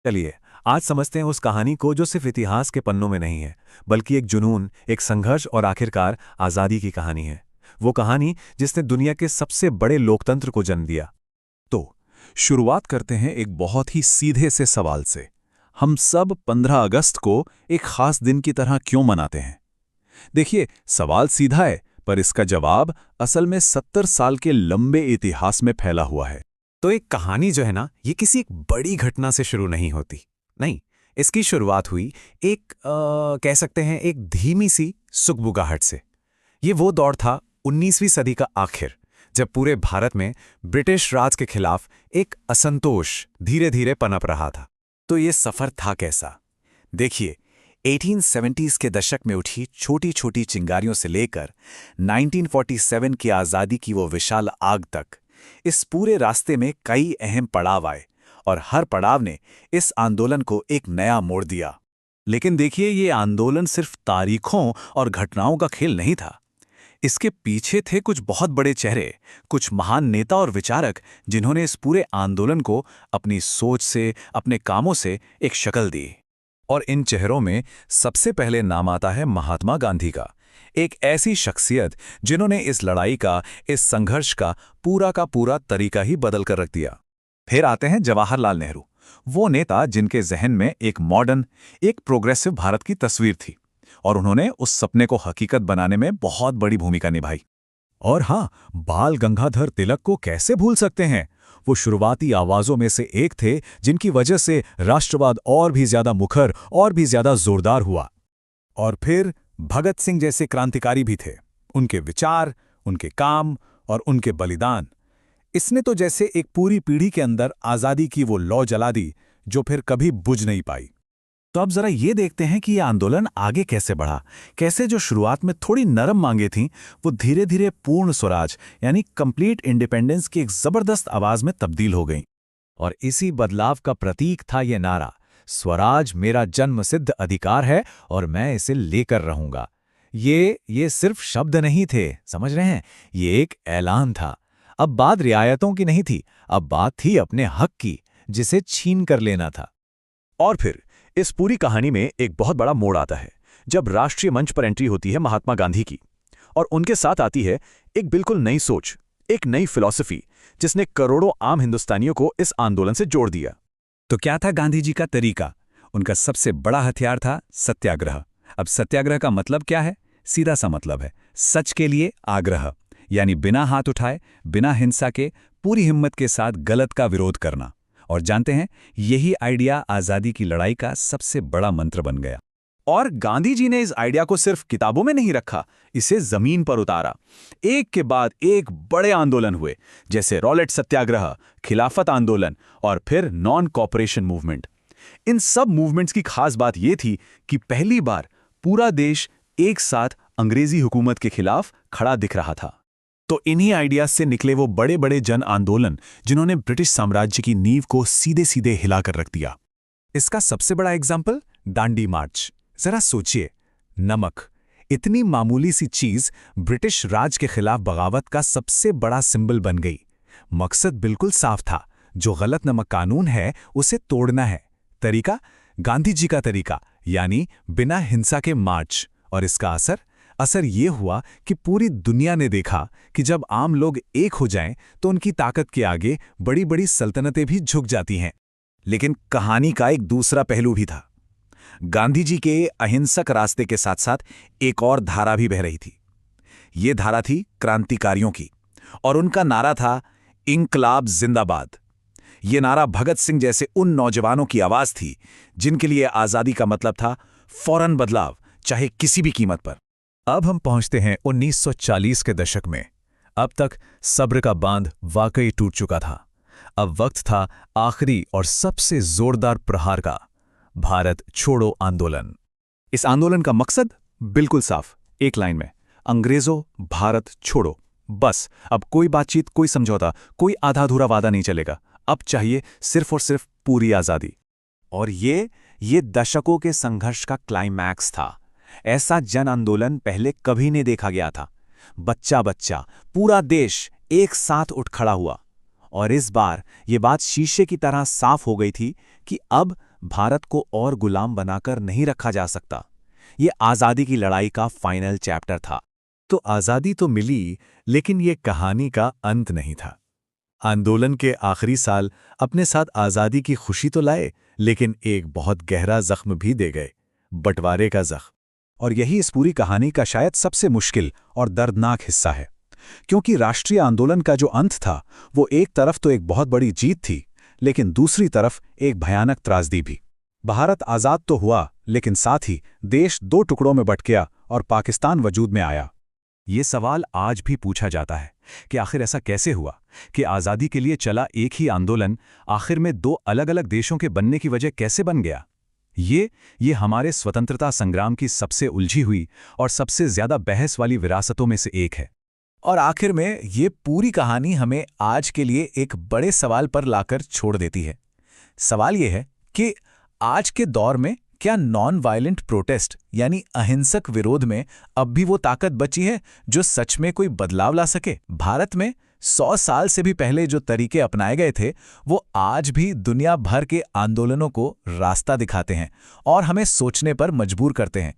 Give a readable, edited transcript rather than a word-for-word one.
चलिए, आज समझते हैं उस कहानी को जो सिर्फ इतिहास के पन्नों में नहीं है, बल्कि एक जुनून, एक संघर्ष और आखिरकार आज़ादी की कहानी है। वो कहानी जिसने दुनिया के सबसे बड़े लोकतंत्र को जन्म दिया। तो शुरुआत करते हैं एक बहुत ही सीधे से सवाल से। हम सब 15 अगस्त को एक खास दिन की तरह क्यों मनाते हैं? देखिए, सवाल सीधा है, पर इसका जवाब असल में 70 साल के लंबे इतिहास में फैला हुआ है। तो एक कहानी जो है ना, ये किसी एक बड़ी घटना से शुरू नहीं होती। नहीं, इसकी शुरुआत हुई कह सकते हैं एक धीमी सी सुगबुगाहट से। ये वो दौर था 19वीं सदी का आखिर, जब पूरे भारत में ब्रिटिश राज के खिलाफ एक असंतोष धीरे धीरे पनप रहा था। तो ये सफर था कैसा? देखिए, 1870s के दशक में उठी छोटी छोटी चिंगारियों से लेकर 1947 की आज़ादी की वो विशाल आग तक, इस पूरे रास्ते में कई अहम पड़ाव आए और हर पड़ाव ने इस आंदोलन को एक नया मोड़ दिया। लेकिन देखिए, ये आंदोलन सिर्फ तारीखों और घटनाओं का खेल नहीं था। इसके पीछे थे कुछ बहुत बड़े चेहरे, कुछ महान नेता और विचारक, जिन्होंने इस पूरे आंदोलन को अपनी सोच से, अपने कामों से एक शक्ल दी। और इन चेहरों में सबसे पहले नाम आता है महात्मा गांधी का, एक ऐसी शख्सियत जिन्होंने इस लड़ाई का, इस संघर्ष का पूरा तरीका ही बदल कर रख दिया। फिर आते हैं जवाहरलाल नेहरू, वो नेता जिनके जहन में एक मॉडर्न, एक प्रोग्रेसिव भारत की तस्वीर थी, और उन्होंने उस सपने को हकीकत बनाने में बहुत बड़ी भूमिका निभाई। और हाँ, बाल गंगाधर तिलक को कैसे भूल सकते हैं? वो शुरुआती आवाजों में से एक थे जिनकी वजह से राष्ट्रवाद और भी ज्यादा मुखर और भी ज्यादा जोरदार हुआ। और फिर भगत सिंह जैसे क्रांतिकारी भी थे। उनके विचार, उनके काम और उनके बलिदान, इसने तो जैसे एक पूरी पीढ़ी के अंदर आज़ादी की वो लौ जला दी जो फिर कभी बुझ नहीं पाई। तो अब जरा ये देखते हैं कि ये आंदोलन आगे कैसे बढ़ा, कैसे जो शुरुआत में थोड़ी नरम मांगे थीं, वो धीरे धीरे पूर्ण स्वराज यानी कंप्लीट इंडिपेंडेंस की एक जबरदस्त आवाज में तब्दील हो गई। और इसी बदलाव का प्रतीक था ये नारा, स्वराज मेरा जन्मसिद्ध अधिकार है और मैं इसे लेकर रहूंगा। ये सिर्फ शब्द नहीं थे, समझ रहे हैं? ये एक ऐलान था। अब बात रियायतों की नहीं थी, अब बात थी अपने हक की, जिसे छीन कर लेना था। और फिर इस पूरी कहानी में एक बहुत बड़ा मोड़ आता है, जब राष्ट्रीय मंच पर एंट्री होती है महात्मा गांधी की, और उनके साथ आती है एक बिल्कुल नई सोच, एक नई फिलॉसफी, जिसने करोड़ों आम हिंदुस्तानियों को इस आंदोलन से जोड़ दिया। तो क्या था गांधी जी का तरीका? उनका सबसे बड़ा हथियार था सत्याग्रह। अब सत्याग्रह का मतलब क्या है? सीधा सा मतलब है सच के लिए आग्रह, यानी बिना हाथ उठाए, बिना हिंसा के, पूरी हिम्मत के साथ गलत का विरोध करना। और जानते हैं, यही आइडिया आज़ादी की लड़ाई का सबसे बड़ा मंत्र बन गया। और गांधी जी ने इस आइडिया को सिर्फ किताबों में नहीं रखा, इसे जमीन पर उतारा। एक के बाद एक बड़े आंदोलन हुए, जैसे रॉलेट सत्याग्रह, खिलाफत आंदोलन और फिर नॉन कॉपरेशन मूवमेंट। इन सब मूवमेंट्स की खास बात यह थी कि पहली बार पूरा देश एक साथ अंग्रेजी हुकूमत के खिलाफ खड़ा दिख रहा था। तो इन्हीं आइडियाज से निकले वो बड़े बड़े जन आंदोलन, जिन्होंने ब्रिटिश साम्राज्य की नींव को सीधे सीधे हिलाकर रख दिया। इसका सबसे बड़ा एग्जाम्पल दांडी मार्च। जरा सोचिए, नमक, इतनी मामूली सी चीज ब्रिटिश राज के खिलाफ बगावत का सबसे बड़ा सिंबल बन गई। मकसद बिल्कुल साफ था, जो गलत नमक कानून है उसे तोड़ना है। तरीका, गांधी जी का तरीका, यानी बिना हिंसा के मार्च। और इसका असर ये हुआ कि पूरी दुनिया ने देखा कि जब आम लोग एक हो जाएं तो उनकी ताकत के आगे बड़ी बड़ी सल्तनतें भी झुक जाती हैं। लेकिन कहानी का एक दूसरा पहलू भी था। गांधी जी के अहिंसक रास्ते के साथ साथ एक और धारा भी बह रही थी। ये धारा थी क्रांतिकारियों की, और उनका नारा था इंकलाब जिंदाबाद। ये नारा भगत सिंह जैसे उन नौजवानों की आवाज थी जिनके लिए आजादी का मतलब था फौरन बदलाव, चाहे किसी भी कीमत पर। अब हम पहुंचते हैं 1940 के दशक में। अब तक सब्र का बांध वाकई टूट चुका था। अब वक्त था आखिरी और सबसे जोरदार प्रहार का, भारत छोड़ो आंदोलन। इस आंदोलन का मकसद बिल्कुल साफ, एक लाइन में, अंग्रेजों भारत छोड़ो। बस अब कोई बातचीत, कोई समझौता, कोई आधा अधूरा वादा नहीं चलेगा। अब चाहिए सिर्फ और सिर्फ पूरी आजादी। और ये दशकों के संघर्ष का क्लाइमैक्स था। ऐसा जन आंदोलन पहले कभी नहीं देखा गया था। बच्चा बच्चा, पूरा देश एक साथ उठ खड़ा हुआ। और इस बार ये बात शीशे की तरह साफ हो गई थी कि अब भारत को और गुलाम बनाकर नहीं रखा जा सकता। ये आज़ादी की लड़ाई का फाइनल चैप्टर था। तो आज़ादी तो मिली, लेकिन ये कहानी का अंत नहीं था। आंदोलन के आखिरी साल अपने साथ आज़ादी की खुशी तो लाए, लेकिन एक बहुत गहरा जख्म भी दे गए, बंटवारे का जख्म। और यही इस पूरी कहानी का शायद सबसे मुश्किल और दर्दनाक हिस्सा है, क्योंकि राष्ट्रीय आंदोलन का जो अंत था वो एक तरफ तो एक बहुत बड़ी जीत थी, लेकिन दूसरी तरफ एक भयानक त्रासदी भी। भारत आज़ाद तो हुआ, लेकिन साथ ही देश दो टुकड़ों में बँट गया और पाकिस्तान वजूद में आया। ये सवाल आज भी पूछा जाता है कि आखिर ऐसा कैसे हुआ कि आज़ादी के लिए चला एक ही आंदोलन आखिर में दो अलग-अलग देशों के बनने की वजह कैसे बन गया। ये हमारे स्वतंत्रता संग्राम की सबसे उलझी हुई और सबसे ज्यादा बहस वाली विरासतों में से एक है। और आखिर में ये पूरी कहानी हमें आज के लिए एक बड़े सवाल पर लाकर छोड़ देती है। सवाल ये है कि आज के दौर में क्या नॉन वायलेंट प्रोटेस्ट यानी अहिंसक विरोध में अब भी वो ताकत बची है जो सच में कोई बदलाव ला सके। भारत में 100 साल से भी पहले जो तरीके अपनाए गए थे वो आज भी दुनिया भर के आंदोलनों को रास्ता दिखाते हैं और हमें सोचने पर मजबूर करते हैं